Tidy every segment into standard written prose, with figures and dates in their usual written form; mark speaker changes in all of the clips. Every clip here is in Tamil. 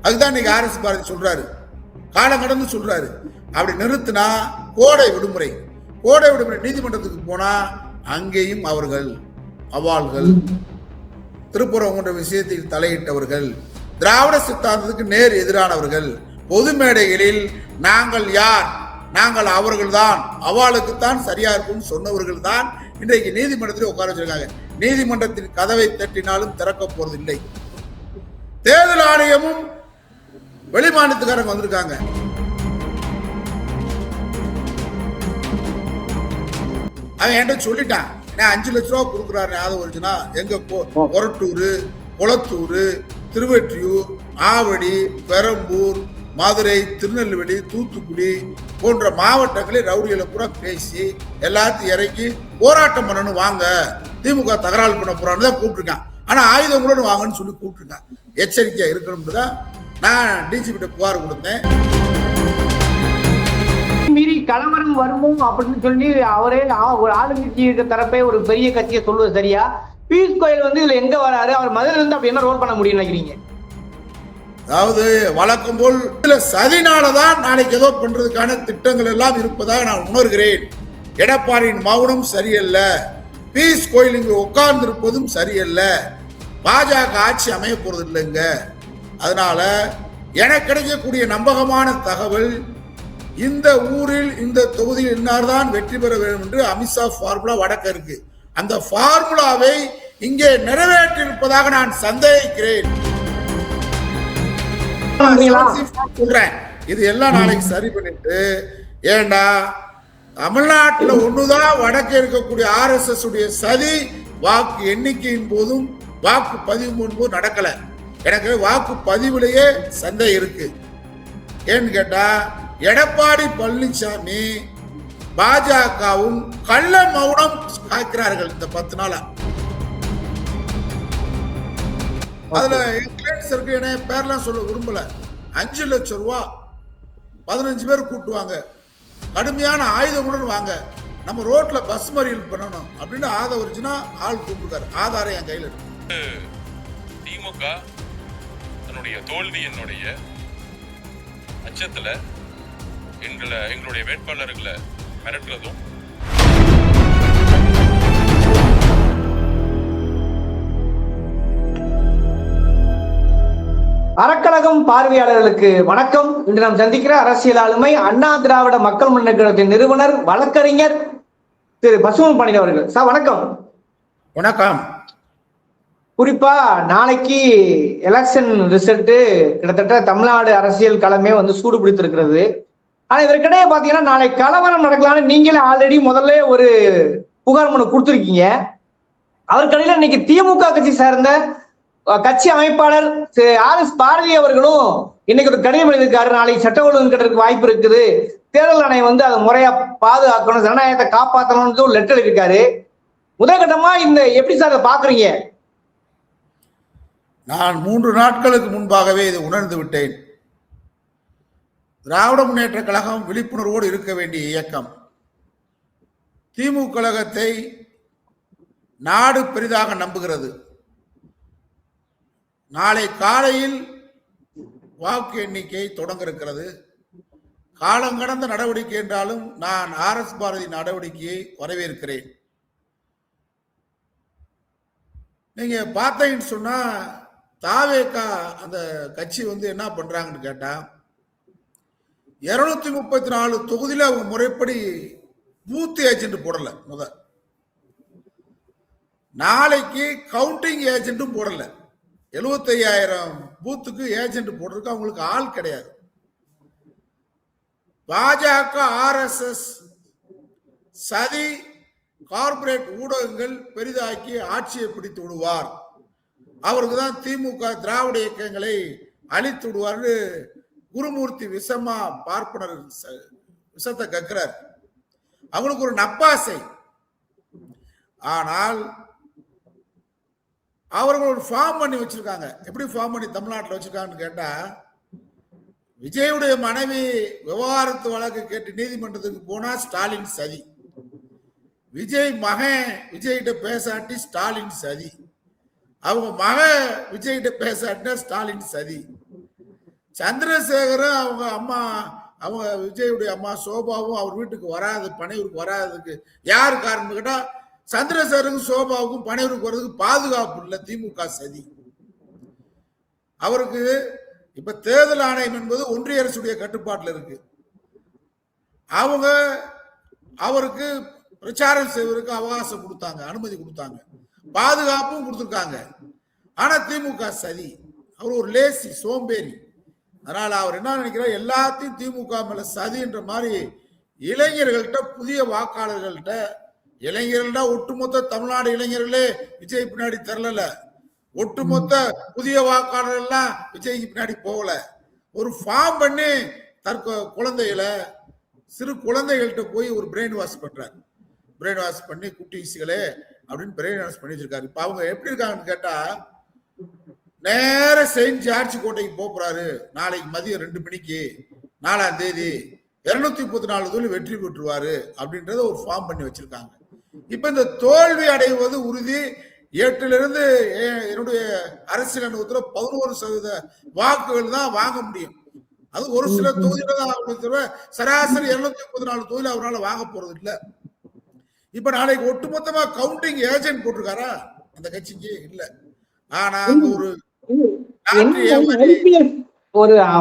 Speaker 1: அதுதான் இன்னைக்கு ஆர்எஸ் பாரதி சொல்றாரு, காலம் கடந்து சொல்றாரு. அப்படி நிறுத்தினா கோடை விடுமுறை நீதிமன்றத்துக்கு போனா அங்கேயும் அவர்கள் அவாள்கள், திருப்புறங்குன்ற விஷயத்தில் தலையிட்டவர்கள், திராவிட சித்தாந்தத்துக்கு நேர் எதிரானவர்கள், பொது மேடைகளில் நாங்கள் யார், நாங்கள் அவர்கள் தான், அவாளுக்குத்தான் சரியா இருக்கும் சொன்னவர்கள் தான் இன்றைக்கு நீதிமன்றத்தில் உட்கார வச்சிருக்காங்க. நீதிமன்றத்தின் கதவை தட்டினாலும் திறக்க போறதில்லை. தேர்தல் ஆணையமும் வெளிமாநிலத்துக்காரங்க வந்திருக்காங்க. அவன் என்கிட்ட சொல்லிட்டான், 5 லட்ச ரூபா கொடுக்குறாரு ஆதவர்ஜுனா, எங்க கொரட்டூர், குளத்தூர், திருவெற்றியூர், ஆவடி, பெரம்பூர், மதுரை, திருநெல்வேலி, தூத்துக்குடி போன்ற மாவட்டங்களில் ரவுடிகளை பூரா பேசி எல்லாத்தையும் இறக்கி போராட்டம் பண்ணணும், வாங்க திமுக தகராறு பண்ண போறான்னு தான் கூப்பிட்டுருக்கான். ஆனா ஆயுதங்களோடு வாங்கன்னு சொல்லி கூப்பிட்டுருக்கான். எச்சரிக்கையா இருக்கணும்னு தான் நான் டிஜிபி புகார் கொடுத்தேன்.
Speaker 2: மீறி கலவரம் வருமோ அப்படின்னு சொல்லி அவரே ஒரு ஆளுங்கட்சி இருக்க தரப்பே ஒரு பெரிய கட்சியை சொல்வது சரியா? பியூஷ் கோயல் இதுல எங்க வராரு, அவர் மதுரையில இருந்து அப்படி என்ன ரோல் பண்ண முடியும் நினைக்கிறீங்க?
Speaker 1: அதாவது வழக்கம் போல் சதினாலதான் நாளைக்கு ஏதோ பண்றதுக்கான திட்டங்கள் எல்லாம் இருப்பதாக நான் உணர்கிறேன். எடப்பாடியின் மௌனம் சரியல்ல, பியூஷ் கோயல் இங்கு உட்கார்ந்து இருப்பதும் சரியல்ல, பாஜக ஆட்சி அமைய போறது இல்லைங்க. அதனால எனக்கு கிடைக்கக்கூடிய நம்பகமான தகவல், இந்த ஊரில் இந்த தொகுதியில் இன்னார்தான் வெற்றி பெற வேண்டும் என்று அமித்ஷா ஃபார்முலா வடக்க இருக்கு. அந்த ஃபார்முலாவை இங்கே நிறைவேற்றியிருப்பதாக நான் சந்தேகிக்கிறேன். சொல்றேன், இது எல்லாம் நாளைக்கு சரி பண்ணிட்டு, ஏண்டா தமிழ்நாட்டில் ஒண்ணுதான் வடக்கே இருக்கக்கூடிய RSS உடைய சதி வாக்கு எண்ணிக்கையின் போதும் வாக்கு பதிவு போது நடக்கல. எனக்கு வாக்கு பதிவுலேயே சந்தேகம் இருக்கு. ஏன்னு கேட்டா எடப்பாடி பழனிசாமி பாஜகவும் கள்ள மௌனம் காக்கிறார்கள் இந்த 10 நாளா. அதுல பேர்லாம் சொல்ல விரும்பல. 5 லட்சம் ரூபா 15 பேர் கூட்டுவாங்க, கடுமையான ஆயுதங்களுடன் வாங்க, நம்ம ரோட்ல பஸ் மறியல் பண்ணணும் அப்படின்னு ஆதவர்ஜுனா ஆள் கூப்பிட்டுருக்காரு. ஆதாரம் என் கையில் இருக்கு.
Speaker 3: திமுக தன்னுடைய தோல்வி என்னுடைய அச்சத்துல எங்களுடைய வேட்பாளர்களை மிரட்டுறதும்,
Speaker 2: அறக்கழகம் பார்வையாளர்களுக்கு வணக்கம். இன்று நாம் சந்திக்கிற அரசியல் ஆளுமை அண்ணா திராவிட மக்கள் முன்னேற்ற கழகத்தின் நிறுவனர் வழக்கறிஞர் திரு பசுமன் பாண்டியன் அவர்கள். சார் வணக்கம்.
Speaker 1: வணக்கம்.
Speaker 2: குறிப்பா நாளைக்கு எலெக்ஷன் ரிசல்ட் கிட்டத்தட்ட தமிழ்நாடு அரசியல் களமே சூடு பிடித்திருக்கிறது. ஆனா இதற்கிடையே பாத்தீங்கன்னா நாளை கலவரம் நடக்கலாம்னு நீங்களே ஆல்ரெடி முதல்ல ஒரு புகார் மனு கொடுத்துருக்கீங்க. அதற்கிடையில இன்னைக்கு திமுக கட்சி சார்ந்த கட்சி அமைப்பாளர் RS பாரதி அவர்களும் இன்னைக்கு ஒரு கடிதம் எழுதியிருக்காரு. நாளைக்கு சட்ட ஒழுங்கு கட்டுறதுக்கு வாய்ப்பு இருக்குது, தேர்தல் ஆணையம் அதை முறையா பாதுகாக்கணும், ஜனநாயகத்தை காப்பாற்றணும்னு ஒரு லெட்டர் எழுதியிருக்காரு. முதற்கட்டமா இந்த எப்படி சார் அதை பாக்குறீங்க?
Speaker 1: நான் 3 நாட்களுக்கு முன்பாகவே இதை உணர்ந்து விட்டேன். திராவிட முன்னேற்ற கழகம் விழிப்புணர்வோடு இருக்க வேண்டிய இயக்கம். திமுக கழகத்தை நாடு பெரிதாக நம்புகிறது. நாளை காலையில் வாக்கு எண்ணிக்கை தொடங்க இருக்கிறது. காலங்கடந்த நடவடிக்கை என்றாலும் நான் RS பாரதி நடவடிக்கையை வரவேற்கிறேன். நீங்க பார்த்தீங்கன்னு சொன்னா தாவேகா அந்த கட்சி என்ன பண்றாங்கன்னு கேட்டா 234 தொகுதியில அவங்க முறைப்படி பூத் ஏஜென்ட் போடல. நாளைக்கு கவுண்டிங் ஏஜென்ட்டும் போடல. 75,000 பூத்துக்கு ஏஜென்ட் போடுறதுக்கு அவங்களுக்கு ஆள் கிடையாது. பாஜக RSS சதி கார்பரேட் ஊடகங்கள் பெரிதாக்கி ஆட்சியை பிடித்து விடுவார், அவருக்கு தான் திமுக திராவிட இயக்கங்களை அழித்து விடுவார்னு குருமூர்த்தி விஷமா பார்ப்பனர் விஷத்தை கக்கிறார். அவங்களுக்கு ஒரு நப்பாசை. ஆனால் அவர்கள் ஒரு ஃபார்ம் பண்ணி வச்சிருக்காங்க. எப்படி ஃபார்ம் பண்ணி தமிழ்நாட்டில் வச்சிருக்காங்கன்னு கேட்டா, விஜயுடைய மனைவி விவகாரத்து வழக்கு கேட்டு நீதிமன்றத்துக்கு போனா ஸ்டாலின் சதி, விஜய் மகன் விஜய்கிட்ட பேசாட்டி ஸ்டாலின் சதி, அவங்க மக விஜய்கிட்ட பேசாட்டினா ஸ்டாலின் சதி. சந்திரசேகரும் அவங்க அம்மா, அவங்க விஜயுடைய அம்மா சோபாவும் அவர் வீட்டுக்கு வராது, பனையூருக்கு வராததுக்கு யார் காரணம் கேட்டா, சந்திரசேகருக்கும் சோபாவுக்கும் பனையூருக்கு வர்றதுக்கு பாதுகாப்பு இல்லை, திமுக சதி. அவருக்கு இப்ப தேர்தல் ஆணையம் என்பது ஒன்றிய அரசுடைய கட்டுப்பாட்டில் இருக்கு. அவங்க அவருக்கு பிரச்சாரம் செய்வதற்கு அவகாசம் கொடுத்தாங்க, அனுமதி கொடுத்தாங்க, பாதுகாப்பும் கொடுத்துருக்காங்க. ஆனா திமுக சதி, அவர் ஒரு லேசி, சோம்பேறி. அதனால அவர் என்ன நினைக்கிறார், எல்லாத்தையும் திமுக மேல சதின்ற மாதிரி இளைஞர்கள்ட்ட, புதிய வாக்காளர்கள்ட்ட, இளைஞர்கள்டா ஒட்டுமொத்த தமிழ்நாடு இளைஞர்களே விஜய் பின்னாடி தரல, ஒட்டுமொத்த புதிய வாக்காளர்கள் எல்லாம் விஜய்க்கு பின்னாடி போகல. ஒரு ஃபார்ம் பண்ணி குழந்தைகளை, சிறு குழந்தைகள்கிட்ட போய் ஒரு பிரெயின் வாஷ் பண்றாரு. பிரெயின் வாஷ் பண்ணி குட்டீஸ்களே அப்படின்னு பிரெயின் வாஷ் பண்ணி வச்சிருக்காரு. இப்ப அவங்க எப்படி இருக்காங்கன்னு கேட்டா, நேர செயின்ட் ஜார்ஜ் கோட்டைக்கு போறாரு. நாளைக்கு மதியம் 2 மணிக்கு 4ஆம் தேதி 234 தொழில் வெற்றி பெற்றுவாரு அப்படின்றத ஒரு ஃபார்ம் பண்ணி வச்சிருக்காங்க. இப்ப இந்த தோல்வி அடைவது உறுதி. 8லிருந்து என்னுடைய அரசியல் அனுபவத்துல 11% வாக்குகள் தான் வாங்க முடியும். அது ஒரு சில தொகுதியில தான், சராசரி 234 தொகுதியில் அவரால் வாங்க போறது இல்லை. இப்ப நாளைக்கு ஒட்டுமொத்தமா கவுண்டிங் ஏஜென்ட் போட்டிருக்காரா அந்த கட்சிக்கு? இல்ல. ஆனா
Speaker 2: ஒரு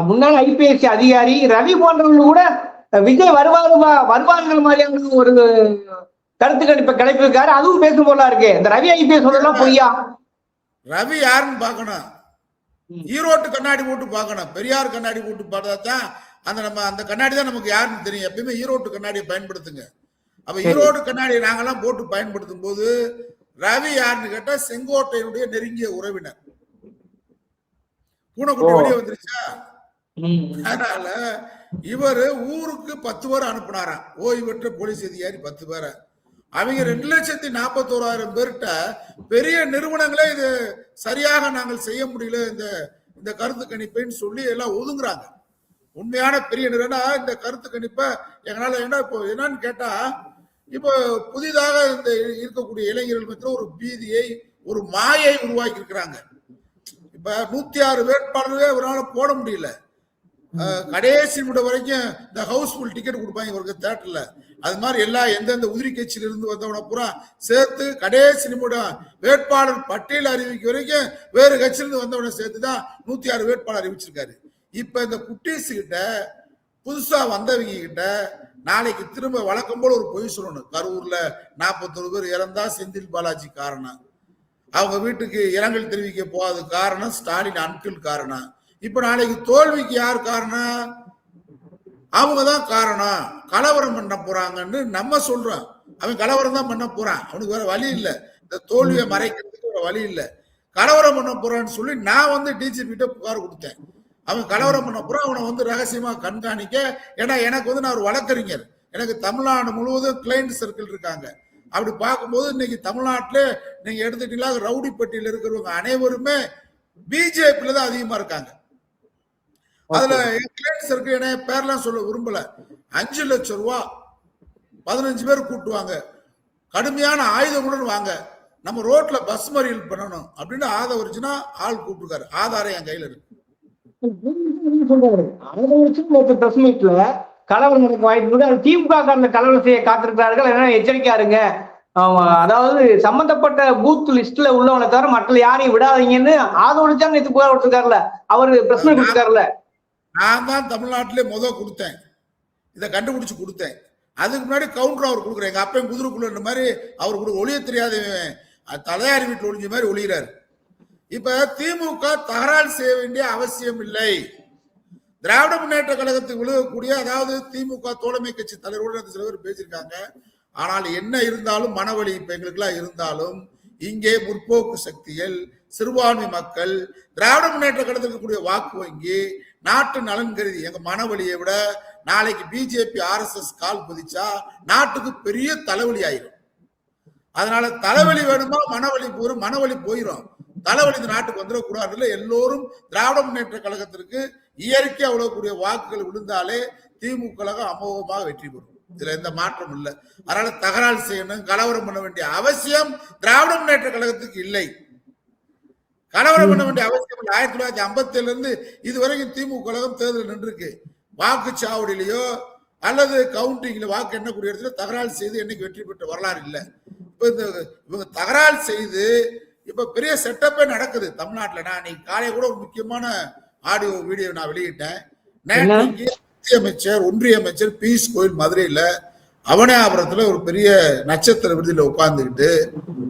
Speaker 2: முன்னாள் IPS அதிகாரி ரவி போன்றவர்கள் கூட விஜய் வருவார்கள் மாதிரியான ஒரு கருத்து கணிப்பை கிடைப்பிருக்காரு. அதுவும் பேசும் போல இருக்கு. இந்த ரவி IPS சொல்லலாம் பொய்யா?
Speaker 1: ரவி யாருன்னு பாக்கணும், ஈரோட்டு கண்ணாடி போட்டு பார்க்கணும். பெரியார் கண்ணாடி போட்டு பார்த்தா தான் அந்த கண்ணாடி தான் நமக்கு யாருன்னு தெரியும். எப்பயுமே ஈரோட்டு கண்ணாடியை பயன்படுத்துங்க. அப்ப ஈரோடு கண்ணாடியை நாங்கெல்லாம் போட்டு பயன்படுத்தும் போது ரவி யாருன்னு கேட்டா செங்கோட்டையினுடைய நெருங்கிய உறவினர். பூனைக்குட்டி வெளியே வந்துருச்சா? அதனால இவரு ஊருக்கு 10 பேர் அனுப்புனாராம், ஓய்வு பெற்ற போலீஸ் அதிகாரி 10 பேரை. அவங்க 2,41,000 பேர்கிட்ட பெரிய நிறுவனங்களே இது சரியாக நாங்கள் செய்ய முடியல இந்த கருத்து கணிப்பைன்னு சொல்லி எல்லாம் ஒதுங்குறாங்க. உண்மையான பெரிய நிறுவனம் இந்த கருத்து கணிப்பை எங்களால இப்போ என்னன்னு கேட்டா, இப்போ புதிதாக இந்த இருக்கக்கூடிய இளைஞர்கள் மத்தியில் ஒரு பீதியை, ஒரு மாயை உருவாக்கி இருக்கிறாங்க. இப்ப 106 வேட்பாளர்களே அவரால் போட முடியல. கடைசி நிமிடம் வரைக்கும் இந்த ஹவுஸ்ஃபுல் டிக்கெட் கொடுப்பாங்க இவருக்கு தியேட்டர்ல. அது மாதிரி எல்லாம் எந்தெந்த உதிரி கட்சியில இருந்து வந்தவன பூரா சேர்த்து கடைசி நிமிடம் வேட்பாளர் பட்டியல் அறிவிக்க வரைக்கும் வேறு கட்சியிலிருந்து வந்தவனை சேர்த்து தான் 106 வேட்பாளர் அறிவிச்சிருக்காரு. இப்ப இந்த குட்டீஸ் கிட்ட, புதுசா வந்தவங்க கிட்ட நாளைக்கு திரும்ப வழக்கம் போல ஒரு பொய் சொல்லணும். கரூர்ல 41 பேர் இறந்தா செந்தில் பாலாஜி காரணம், அவங்க வீட்டுக்கு இரங்கல் தெரிவிக்க போகாத காரணம் ஸ்டாலின் அன்கிள் காரணம். இப்ப நாளைக்கு தோல்விக்கு யார் காரணம்? அவங்கதான் காரணம். கலவரம் பண்ண போறாங்கன்னு நம்ம சொல்றோம். அவன் கலவரம் தான் பண்ண போறான், அவனுக்கு வேற வழி இல்லை. இந்த தோல்வியை மறைக்கிறதுக்கு வேற வழி இல்லை. கலவரம் பண்ண போறான்னு சொல்லி நான் DGP கிட்ட புகார் கொடுத்தேன். அவன் கலவரம் பண்ண போறான், அவனை ரகசியமா கண்காணிக்க. ஏன்னா எனக்கு நான் ஒரு வழக்கறிஞர், எனக்கு தமிழ்நாடு முழுவதும் கிளைண்ட் சர்க்கிள் இருக்காங்க. அப்படி பார்க்கும்போது இன்னைக்கு தமிழ்நாட்டிலே நீங்க எடுத்துட்டீங்களா, ரவுடிப்பட்டியில் இருக்கிறவங்க அனைவருமே பிஜேபியில தான் அதிகமா இருக்காங்க. அதுல கிளைண்ட் சர்க்கிள் என்ன பேர்லாம் சொல்ல விரும்பல. 5 லட்சம் ரூபாய் 15 பேர் கூட்டுவாங்க, கடுமையான ஆயுதங்களுடன் வாங்க, நம்ம ரோட்ல பஸ் மறியல் பண்ணணும் அப்படின்னு ஆதரிச்சுன்னா ஆள் கூப்பிட்டுருக்காரு. ஆதாரம் என் கையில இருக்கு.
Speaker 2: கலவரம் நடக்க வாய்ப்பு திமுக கலவரம் செய்ய காத்திருக்கிறார்கள். என்ன எச்சரிக்கையா இருங்க. அதாவது சம்பந்தப்பட்ட பூத் லிஸ்ட்ல உள்ளவனை தவிர மற்ற யாரையும் விடாதீங்கன்னு ஆதரவு நேற்று புகார் கொடுத்திருக்காருல, அவரு பிரச்சனை கொடுத்திருக்காருல.
Speaker 1: நான் தான் தமிழ்நாட்டிலே கொடுத்தேன், இதை கண்டுபிடிச்சு கொடுத்தேன். அதுக்கு முன்னாடி கவுண்டர் அவர் கொடுக்குறேன். எங்க அப்பையும் குதிரைக்குள்ள மாதிரி அவர் கூட ஒளிய தெரியாத தலையாரி வீட்டில் ஒளிஞ்ச மாதிரி ஒளிகிறார். இப்ப திமுக தகராறு செய்ய வேண்டிய அவசியம் இல்லை. திராவிட முன்னேற்ற கழகத்துக்கு விழுகக்கூடிய, அதாவது திமுக தோழமை கட்சி தலைவரோடு சில பேர் பேசியிருக்காங்க. ஆனால் என்ன இருந்தாலும் மனவழி இப்ப எங்களுக்கு எல்லாம் இருந்தாலும், இங்கே முற்போக்கு சக்திகள், சிறுபான்மை மக்கள், திராவிட முன்னேற்ற கழகத்துக்கு கூடிய வாக்கு வங்கி, நாட்டு நலன் கருதி எங்க மனவழியை விட நாளைக்கு பிஜேபி RSS கால் பதிச்சா நாட்டுக்கு பெரிய தலைவலி ஆயிரும். அதனால தலைவலி வேணுமா, மனவழி போயிடும். தலைவலி இந்த நாட்டுக்கு வந்துடக்கூடாது. எல்லோரும் திராவிட முன்னேற்ற கழகத்திற்கு இயற்கை அவ்வளவுக்கூடிய வாக்குகள் விழுந்தாலே திமுக கழகம் அமோகமாக வெற்றி பெறும். இதுல எந்த மாற்றம் இல்லை. அதனால தகராறு செய்யணும், கலவரம் பண்ண வேண்டிய அவசியம் திராவிட முன்னேற்ற கழகத்துக்கு இல்லை. கலவரம் பண்ண வேண்டிய அவசியம் இல்லை. 1957 இருந்து இதுவரைக்கும் திமுக கழகம் தேர்தல் நின்றுருக்கு. வாக்குச்சாவடியிலையோ அல்லது கவுண்டிங்ல வாக்கு எண்ணக்கூடிய இடத்துல தகராறு செய்து என்னைக்கு வெற்றி பெற்ற வரலாறு இல்லை. இப்ப இவங்க தகராறு செய்து இப்ப பெரிய செட்டப்பே நடக்குது தமிழ்நாட்டுல. நான் இன்னைக்கு காலையில கூட ஒரு முக்கியமான ஆடியோ வீடியோ நான் வெளியிட்டேன். ஒன்றிய அமைச்சர் பியூஷ் கோயல் மதுரையில அவனியாபுரத்துல ஒரு பெரிய நட்சத்திர விடுதியில உட்கார்ந்துக்கிட்டு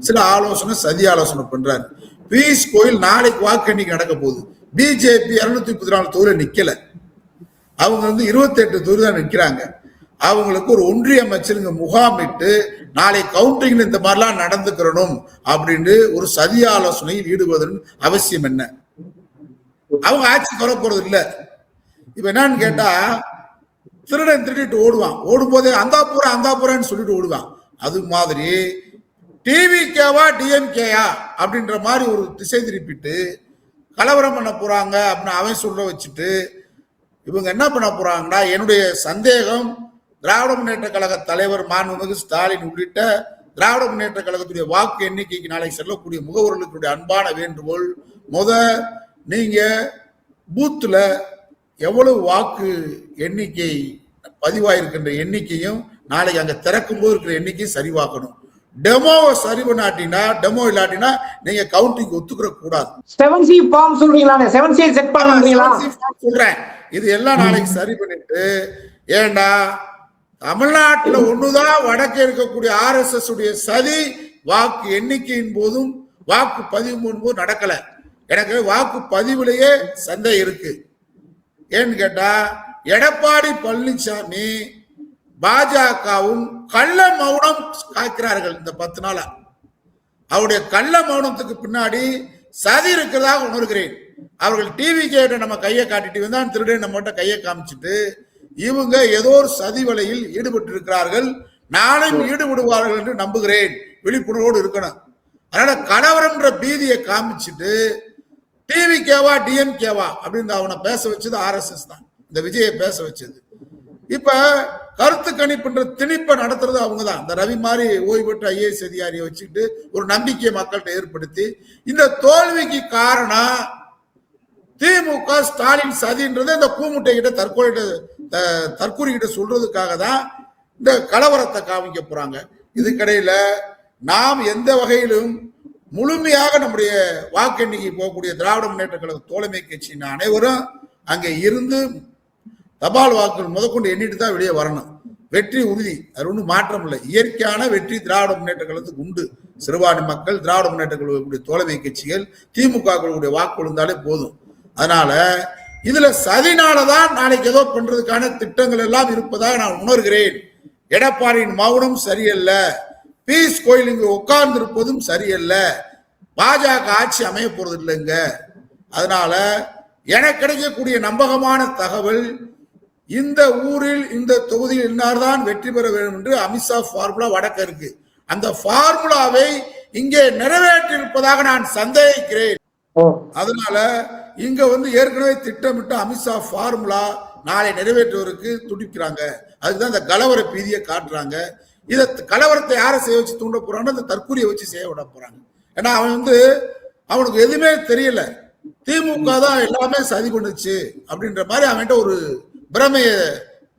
Speaker 1: சில ஆலோசனை சதி ஆலோசனை பண்றாரு. பியூஷ் கோயல் நாளைக்கு வாக்கு எண்ணிக்கை நடக்க போகுது. பிஜேபி 234 தொகுதியில நிக்கல, அவங்க 28 தொகுதி தான் நிற்கிறாங்க. அவங்களுக்கு ஒரு ஒன்றிய அமைச்சருங்க முகாமிட்டு நாளை கவுண்டிங்ல இந்த மாதிரிலாம் நடந்துக்கிறணும் அப்படின்னு ஒரு சதி ஆலோசனையில் ஈடுபடுவதன் அவசியம் என்ன? அவங்க ஆட்சி வர போறது இல்லை. இப்ப என்னன்னு கேட்டா, திருடன் திருடிட்டு ஓடுவான், ஓடும் போதே அந்தாப்புறான்னு சொல்லிட்டு ஓடுவான். அது மாதிரி டிவிகேவா டிஎம்கேயா அப்படின்ற மாதிரி ஒரு திசை திருப்பிட்டு கலவரம் பண்ண போறாங்க அப்படின்னு அவன் சொல்ல வச்சுட்டு இவங்க என்ன பண்ண போறாங்கன்னா, என்னுடைய சந்தேகம் திராவிட முன்னேற்ற கழக தலைவர் மாண்புமிகு ஸ்டாலின் உள்ளிட்ட திராவிட முன்னேற்ற கழகத்துடைய வாக்கு எண்ணிக்கைக்கு நாளை செல்லக்கூடிய முகவர்களுடைய அன்பான வேண்டுகோள், நீங்க பூத்துல எவ்வளவு வாக்கு எண்ணிக்கை பதிவாயிருக்கின்ற எண்ணிக்கையும் நாளைக்கு அங்க திறக்கும் போது இருக்கிற எண்ணிக்கையும் சரிவாக்கணும். டெமோவை சரி பண்ணாட்டினா, டெமோ இல்லாட்டினா நீங்க கவுண்டிங் ஒத்துக்கிற கூடாது.
Speaker 2: 7C ஃபார்ம் சொல்றீங்களா? 7C செட் பண்றீங்களா?
Speaker 1: சொல்றேன், இது எல்லாம் நாளைக்கு சரி பண்ணிட்டு, ஏண்டா தமிழ்நாட்டுல ஒண்ணுதான் வடக்கே இருக்கக்கூடிய RSS உடைய சதி வாக்கு எண்ணிக்கையின் போதும் வாக்கு பதிவு போது நடக்கல. எனக்கு வாக்கு பதிவுலயே சந்தேகம் இருக்கு. ஏன்னு கேட்டா, எடப்பாடி பழனிசாமி பாஜகவும் கள்ள மௌனம் காக்கிறார்கள். இந்த 10 நாளா அவருடைய கள்ள மௌனத்துக்கு பின்னாடி சதி இருக்கிறதாக உணர்கிறேன். அவர்கள் டிவி கேட்ட நம்ம கையை காட்டிட்டு வந்தான் திருடன் நம்மகிட்ட கையை காமிச்சிட்டு இவங்க ஏதோ ஒரு சதி வலையில் ஈடுபட்டு இருக்கிறார்கள். நாளையும் ஈடுபடுவார்கள் என்று நம்புகிறேன். விழிப்புணர்வோடு இருக்கணும். அதனால கலவரம்ன்ற பீதியை காமிச்சிட்டு டிவிகேவா டிஎம்கேவா அப்படின்னு அவனை பேச வச்சது RSS தான். இந்த விஜயை பேச வச்சது. இப்ப கருத்து கணிப்புன்ற திணிப்பை நடத்துறது அவங்க தான். இந்த ரவி மாதிரி ஓய்வு பெற்ற IAS அதிகாரியை வச்சுக்கிட்டு ஒரு நம்பிக்கையை மக்கள்கிட்ட ஏற்படுத்தி, இந்த தோல்விக்கு காரணம் திமுக ஸ்டாலின் சதின்றது இந்த கூமுட்டை கிட்ட தற்கொலை கிட்ட சொல்றதுக்காக தான் இந்த கலவரத்தை காமிக்க போறாங்க. இதுக்கிடையில நாம் எந்த வகையிலும் முழுமையாக நம்முடைய வாக்கு எண்ணிக்கை போகக்கூடிய திராவிட முன்னேற்ற கழக தோழமை கட்சியின் அனைவரும் அங்கே இருந்து தபால் வாக்குகள் முதற்கொண்டு எண்ணிட்டு தான் வெளியே வரணும். வெற்றி உறுதி, அது ஒன்றும் மாற்றம் இல்லை. இயற்கையான வெற்றி திராவிட முன்னேற்ற கழகத்துக்கு உண்டு. சிறுபான்மை மக்கள், திராவிட முன்னேற்ற கழகக்கூடிய தோழமை கட்சிகள், திமுக வாக்கு விழுந்தாலே போதும். அதனால இதுல சதினாலதான் நாளைக்கு ஏதோ பண்றதுக்கான திட்டங்கள் எல்லாம் இருப்பதாக நான் உணர்கிறேன். எடப்பாடியின் மௌனம் சரியல்ல, பியூஷ் கோயல் இங்கு உட்கார்ந்து இருப்பதும் சரியல்ல, பாஜக ஆட்சி அமைய போறது இல்லைங்க. அதனால எனக்கு கிடைக்கக்கூடிய நம்பகமான தகவல், இந்த ஊரில் இந்த தொகுதியில் இன்னார்தான் வெற்றி பெற வேண்டும் என்று அமித்ஷா ஃபார்முலா வடக்க இருக்கு. அந்த ஃபார்முலாவை இங்கே நிறைவேற்றியிருப்பதாக நான் சந்தேகிக்கிறேன். அதனால இங்க ஏற்கனவே திட்டமிட்டு அமித்ஷா ஃபார்முலா நாளை நிறைவேற்றுவதற்கு துடிக்கிறாங்க. அதுதான் இந்த கலவர பீதியை காட்டுறாங்க. இத கலவரத்தை யாரை செய்ய வச்சு தூண்ட போறாங்க? இந்த தற்கொலையை வச்சு செய்ய விட போறாங்க. ஏன்னா அவனுக்கு எதுவுமே தெரியல, திமுக தான் எல்லாமே சதி பண்ணுச்சு அப்படின்ற மாதிரி அவன்கிட்ட ஒரு பிரமைய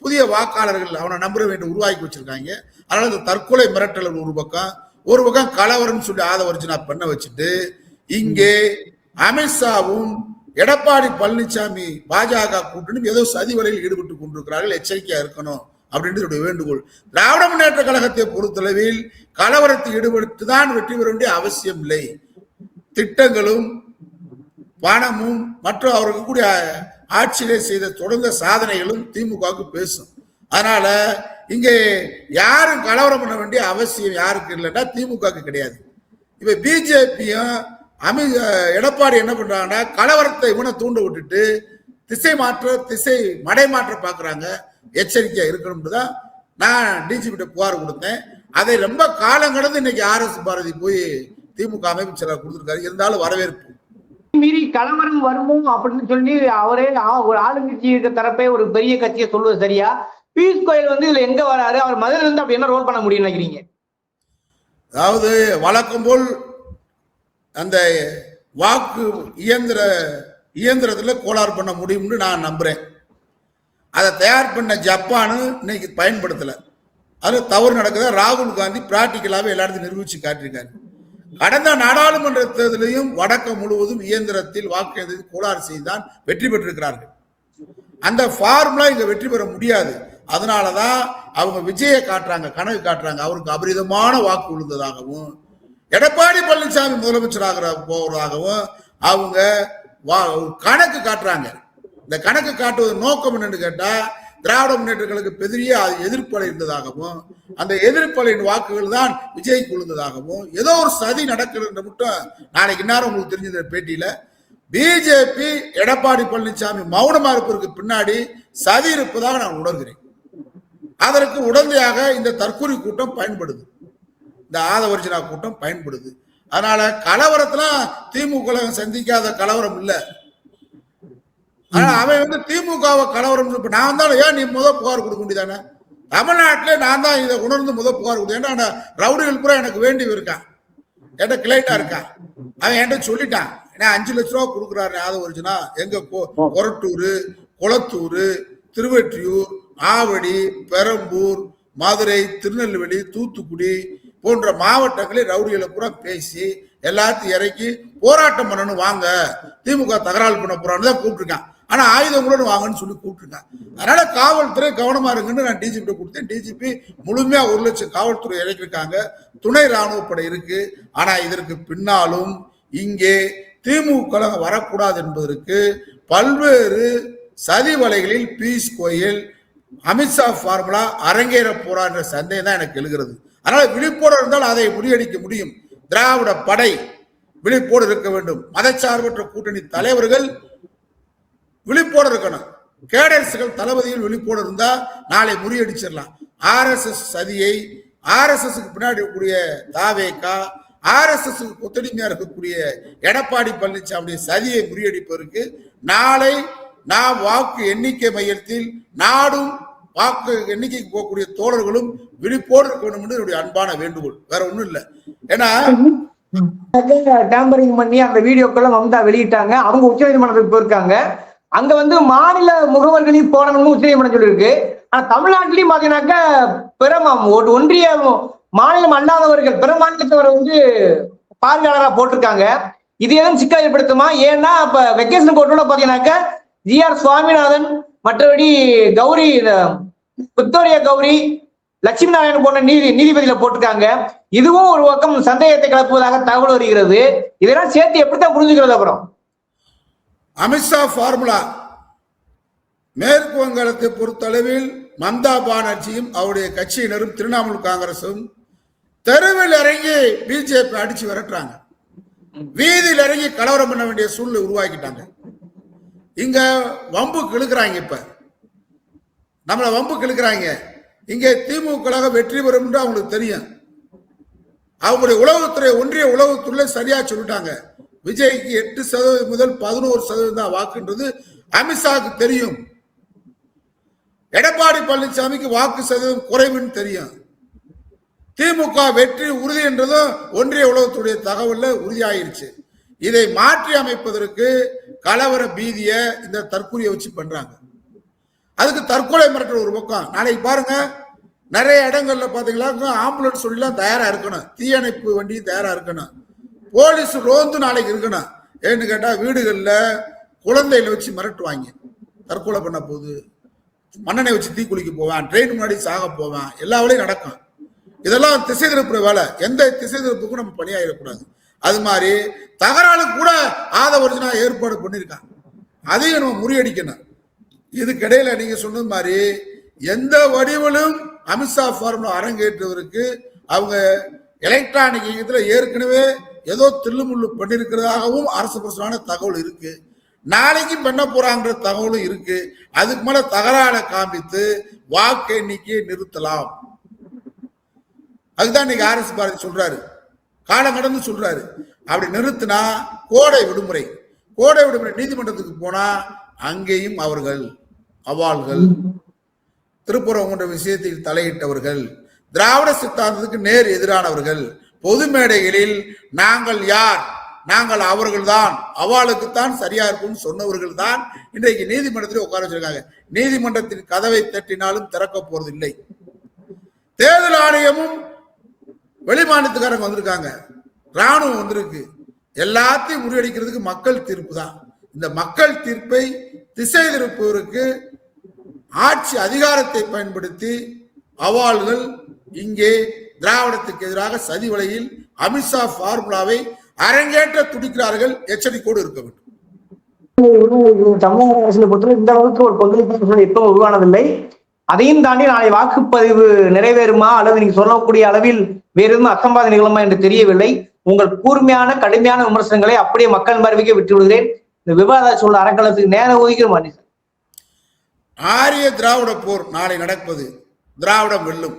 Speaker 1: புதிய வாக்காளர்கள் அவனை நம்புற வேண்டிய உருவாக்கி வச்சிருக்காங்க. அதனால இந்த தற்கொலை மிரட்டல் ஒரு பக்கம் கலவரம் சொல்லி ஆதவர்ஜனா பண்ண வச்சுட்டு, இங்கே அமித்ஷாவும் எடப்பாடி பழனிசாமி பாஜக கூட்டணி ஏதோ சதி வலையில் ஈடுபட்டு கொண்டிருக்கிறார்கள், எச்சரிக்கையா இருக்கணும் அப்படின்னு வேண்டுகோள். திராவிட முன்னேற்ற கழகத்தை பொறுத்தளவில் கலவரத்தை ஈடுபடுத்திதான் வெற்றி பெற வேண்டிய அவசியம் இல்லை. திட்டங்களும் பணமும் மற்றும் அவருக்கு கூடிய ஆட்சியிலே செய்த தொடர்ந்த சாதனைகளும் திமுகவுக்கு பேசும். அதனால இங்கே யாரும் கலவரம் பண்ண வேண்டிய அவசியம் யாருக்கு இல்லைன்னா திமுகவுக்கு கிடையாது. இப்ப பிஜேபியும் எடப்பாடி என்ன பண்றாங்கன்னா, கலவரத்தை இவனை தூண்ட விட்டுட்டு திசை மடை மாற்ற பாக்குறாங்க. எச்சரிக்கையா இருக்கணும்னு தான் நான் டிஜிபிட்ட புகார் கொடுத்தேன். அதை ரொம்ப காலம் கடந்து இன்னைக்கு RS பாரதி போய் திமுக அமைப்பு செயலாளர் கொடுத்திருக்காரு. இருந்தாலும் வரவேற்பு.
Speaker 2: மீறி கலவரம் வருமோ அப்படின்னு சொல்லி அவரே ஒரு ஆளுங்கட்சி இருக்க தரப்பே ஒரு பெரிய கட்சியை சொல்வது சரியா? பியூஷ் கோயல் இதுல எங்க வராரு? அவர் மதுரையில இருந்து அப்படி என்ன ரோல் பண்ண முடியும் நினைக்கிறீங்க?
Speaker 1: அதாவது வழக்கம் போல் அந்த வாக்கு இயந்திரத்துல கோளாறு பண்ண முடியும்னு நான் நம்புறேன். அதை தயார் பண்ண ஜப்பானு இன்னைக்கு பயன்படுத்தல. அது தவறு நடக்குதா ராகுல் காந்தி பிராக்டிக்கலாவே எல்லாத்தையும் நிரூபிச்சு காட்டியிருக்காரு. கடந்த நாடாளுமன்ற தேர்தலையும் வடக்கம் முழுவதும் இயந்திரத்தில் வாக்கு கோளாறு செய்துதான் வெற்றி பெற்றிருக்கிறார்கள். அந்த ஃபார்முலா இங்க வெற்றி பெற முடியாது. அதனாலதான் அவங்க விஜயை காட்டுறாங்க, கணக்கு காட்டுறாங்க. அவருக்கு அபரிதமான வாக்கு விழுந்ததாகவும் எடப்பாடி பழனிசாமி முதலமைச்சராக போவதாகவும் அவங்க கணக்கு காட்டுறாங்க. இந்த கணக்கு காட்டுவது நோக்கம் என்னன்னு கேட்டா, திராவிட முன்னேற்றங்களுக்கு பெரிய எதிர்ப்பலை இருந்ததாகவும் அந்த எதிர்ப்பலையின் வாக்குகள் தான் விஜய்க்கு விழுந்ததாகவும் ஏதோ ஒரு சதி நடக்கிறது மட்டும் நாளைக்கு நேரம் உங்களுக்கு தெரிஞ்ச பேட்டியில பிஜேபி எடப்பாடி பழனிசாமி மௌனமா இருப்பதற்கு பின்னாடி சதி இருப்பதாக நான் உணர்கிறேன். அதற்கு உடந்தையாக இந்த தற்கொலை கூட்டம் பயன்படுது, இந்த ஆதவர்ஜனா கூட்டம் பயன்படுது. அதனால கலவரத்துல திமுக சந்திக்காத கலவரம் இல்ல. ஆனா அவன் திமுகவை கலவரம் நான் தான் ஏன் நீ புகார் கொடுக்க வேண்டியதானே? தமிழ்நாட்டிலே நான் தான் இதை உணர்ந்து புகார் கொடுத்தேன். ஏன்னா ரவுடிகள் பூரா எனக்கு வேண்டி இருக்கான், என்கிட்ட கிளைண்டா இருக்கான். அவன் என்கிட்ட சொல்லிட்டான், ஏன்னா 5 லட்ச ரூபா கொடுக்குறாரு ஆதவர்ஜனா. எங்க கொரட்டூர், குளத்தூர், திருவெற்றியூர், ஆவடி, பெரம்பூர், மதுரை, திருநெல்வேலி, தூத்துக்குடி போன்ற மாவட்டங்களில் ரவுடிகளை பூரா பேசி எல்லாத்தையும் இறக்கி போராட்டம் பண்ணணும், வாங்க திமுக தகராறு பண்ண போறான்னு தான் கூப்பிட்டுருக்கான். ஆனா ஆயுதங்களோடு வாங்கன்னு சொல்லி கூப்பிட்டுருக்கான். அதனால காவல்துறை கவனமா இருக்குன்னு நான் டிஜிபி கொடுத்தேன். டிஜிபி முழுமையா 1 லட்சம் காவல்துறை இறக்கிருக்காங்க, துணை ராணுவ படை இருக்கு. ஆனா இதற்கு பின்னாலும் இங்கே திமுக வரக்கூடாது என்பதற்கு பல்வேறு சதி வலைகளில் பியூஷ் கோயல், அமித்ஷா ஃபார்முலா அரங்கேற போறார் என்ற சந்தேகம் தான் எனக்கு எழுகிறது. அதனால விழிப்போடு இருந்தால் அதை முறியடிக்க முடியும். திராவிட படை விழிப்போடு இருக்க வேண்டும். மதச்சார்பற்ற கூட்டணி தலைவர்கள் விழிப்போடு இருக்கணும். கேடர்ஸ்கள் தளபதிகள் விழிப்போடு இருந்தா நாளை முறியடிச்சிடலாம். RSS சதியை, RSS பின்னாடி இருக்கக்கூடிய தாவேகா, RSS ஒத்தடிமையா இருக்கக்கூடிய எடப்பாடி பழனிசாமி சதியை முறியடிப்பதற்கு நாளை நாம் வாக்கு எண்ணிக்கை மையத்தில் நாடும் வாக்கு எண்ணிக்கைக்கு போகக்கூடிய தோழர்களும் விழிப்போடு இருக்க வேண்டும் என்று என்னுடைய அன்பான வேண்டுகோள். வேற ஒண்ணும் இல்லை. ஏன்னா
Speaker 2: டேம்பரிங் பண்ணி அந்த வீடியோக்களை மம்தா வெளியிட்டாங்க. அவங்க உச்சநீதிமன்றத்துக்கு போயிருக்காங்க. அங்க மாநில முகவர்களையும் போடணும்னு உச்சநீதிமன்றம் சொல்லியிருக்கு. ஆனா தமிழ்நாட்டிலையும் பாத்தீங்கன்னாக்க ஒன்றிய மாநிலம் அல்லாதவர்கள் பிற மாநிலத்தவரை பார்வையாளராக போட்டிருக்காங்க. இது எதுவும் சிக்கல் ஏற்படுத்துமா? ஏன்னா இப்ப வெக்கேஷன் கோர்ட்டோட பாத்தீங்கன்னாக்க GR சுவாமிநாதன், மற்றபடி கௌரி, விக்டோரியா கௌரி, லட்சுமி நாராயணன் போன்ற நீதிபதியில போட்டிருக்காங்க. இதுவும் ஒரு பக்கம் சந்தேகத்தை கிளப்புவதாக தகவல் வருகிறது. இதெல்லாம் சேர்த்து எப்படித்தான் புரிஞ்சுக்கிறது? அப்புறம்
Speaker 1: அமித்ஷா ஃபார்முலா மேற்கு வங்காளத்தை பொறுத்தளவில் மம்தா பானர்ஜியும் அவருடைய கட்சியினரும் திரிணாமுல் காங்கிரசும் தெருவில் இறங்கி பிஜேபி அடிச்சு விரட்டுறாங்க. வீதியில் இறங்கி கலவரம் பண்ண வேண்டிய சூழ்நிலை உருவாக்கிட்டாங்க. இங்க வம்புக்கு இழுக்கிறாங்க. இப்ப நம்மள வம்புக்கு இழுக்கிறாங்க. இங்க திமுக வெற்றி பெறும் என்று அவங்களுக்கு தெரியும். அவங்களுடைய உளவுத்துறை, ஒன்றிய உளவுத்துறை சரியா சொல்லிட்டாங்க. விஜய்க்கு 8% முதல் 11% தான் வாக்குன்றது அமித்ஷாவுக்கு தெரியும். எடப்பாடி பழனிசாமிக்கு வாக்கு சதவீதம் குறைவுன்னு தெரியும். திமுக வெற்றி உறுதி என்றதும் ஒன்றிய உளவுத்துறை தகவல்ல உறுதியாயிருச்சு. இதை மாற்றி அமைப்பதற்கு கலவர பீதிய இந்த தற்கொலையை வச்சு பண்றாங்க. அதுக்கு தற்கொலை மிரட்டல் ஒரு பக்கம். நாளைக்கு பாருங்க, நிறைய இடங்கள்ல பாத்தீங்களா ஆம்புலன்ஸ் எல்லாம் தயாரா இருக்கணும், தீயணைப்பு வண்டி தயாரா இருக்கணும், போலீஸ் ரோந்து நாளைக்கு இருக்கணும். ஏன்னு கேட்டா வீடுகள்ல குழந்தைகளை வச்சு மிரட்டுவாங்க. தற்கொலை பண்ண போது மண்ணெண்ணை வச்சு தீ குளிக்க போவான், ட்ரெயின் முன்னாடி சாக போவான், எல்லா வேலையும் நடக்கும். இதெல்லாம் திசை திருப்புற வேலை. எந்த திசை திருப்புக்கும் நம்ம பணியாயிடக்கூடாது. அது மாதிரி தகராறு கூட ஆதவர்ஜனா ஏற்பாடு பண்ணியிருக்காங்க. அதையும் நம்ம முறியடிக்கணும். இதுக்கிடையில நீங்க சொன்னது மாதிரி எந்த வடிவிலும் அமித்ஷா ஃபார்முலா அரங்கேற்றுவதற்கு அவங்க எலக்ட்ரானிக் இயக்கத்துல ஏற்கனவே ஏதோ தில்லுமுள்ளு பண்ணிருக்கிறதாகவும் அரசு பிரசமான தகவல் இருக்கு. நாளைக்கு பண்ண போறாங்கிற தகவலும் இருக்கு. அதுக்கு மேல தகராறை காண்பித்து வாக்கு எண்ணிக்கையை நிறுத்தலாம். அதுதான் இன்னைக்கு RS பாரதி சொல்றாரு, காலம் கடந்து சொல்றாரு. அப்படி நிறுத்தினா கோடை விடுமுறை நீதிமன்றத்துக்கு போனா அங்கேயும் அவர்கள் அவாள்கள், திருப்புறம் போன்ற விஷயத்தில் தலையிட்டவர்கள், திராவிட சித்தாந்தத்துக்கு நேர் எதிரானவர்கள், பொது மேடைகளில் நாங்கள் யார், நாங்கள் அவர்கள்தான், அவளுக்குத்தான் சரியா இருக்கும்னு சொன்னவர்கள் தான் இன்றைக்கு நீதிமன்றத்தில் உட்கார வச்சிருக்காங்க. நீதிமன்றத்தின் கதவை தட்டினாலும் திறக்க போறது இல்லை. தேர்தல் ஆணையமும் வெளிமாநிலத்துக்காரங்க வந்திருக்காங்க, ராணுவம் வந்திருக்கு. எல்லாத்தையும் முறியடிக்கிறதுக்கு மக்கள் தீர்ப்பு தான். இந்த மக்கள் தீர்ப்பை திசை திருப்புவதற்கு ஆட்சி அதிகாரத்தை பயன்படுத்தி அவாள்கள் இங்கே திராவிடத்துக்கு எதிராக சதி வலையில் அமித்ஷா பார்முலாவை அரங்கேற்ற துடிக்கிறார்கள். எச்சரிக்கையோடு இருக்க வேண்டும்.
Speaker 2: தமிழக அரசியலை பொறுத்தவரை இந்த அளவுக்கு ஒரு கொந்தளிப்பு எப்போ உருவானதில்லை. அதையும் தாண்டி நாளை வாக்குப்பதிவு நிறைவேறுமா அல்லது நீங்க சொல்லக்கூடிய அளவில் வேறு எதுவும் அசம்பாத நிகழுமா என்று தெரியவில்லை. உங்கள் கூர்மையான கடுமையான விமர்சனங்களை அப்படியே மக்கள் மறுவிக்க விட்டு விடுகிறேன். இந்த விவாத சூழல் அறக்கலத்துக்கு நேரம் ஒதுக்கிற
Speaker 1: ஆரிய திராவிட போர் நாளை நடப்பது. திராவிடம் வெல்லும்.